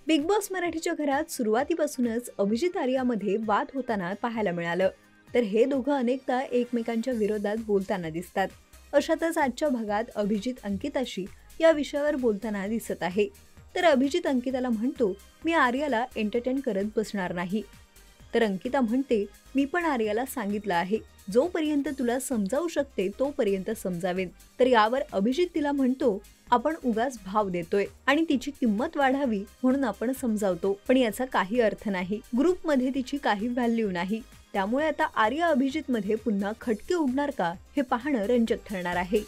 Big boss मराठीच्या घरात सुरुवातीपासूनच अभिजित आर्यामध्ये वाद होताना पाहायला मिळालं. तर हे दोघं अनेकदा एकमेकांच्या विरोधात बोलताना दिसतात. अशातच आजच्या भागात अभिजित अंकिताशी या विषयावर बोलताना दिसत आहे. तर अभिजित अंकिताला म्हणतो, मी आर्याला एंटरटेन करत बसणार नाही. तर अंकिता म्हणते, मी पण आर्याला सांगितलं आहे, जोपर्यंत तुला समजावू शकते तोपर्यंत समजावेन. तर यावर अभिजित तिला म्हणतो, आपण उगाच भाव देतोय आणि तिची किंमत वाढावी म्हणून आपण समजावतो, पण याचा काही अर्थ नाही. ग्रुपमध्ये तिची काही व्हॅल्यू नाही. त्यामुळे आता आर्या अभिजित मध्ये पुन्हा खटके उडणार का हे पाहणं रंजक ठरणार आहे.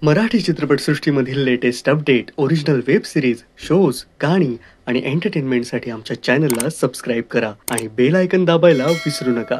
मराठी चित्रपटसृष्टीमधील latest update, original web series, shows, गाणी आणि एंटरटेनमेंटसाठी आमच्या चॅनलला सबस्क्राईब करा आणि बेल आयकॉन दाबायला विसरू नका.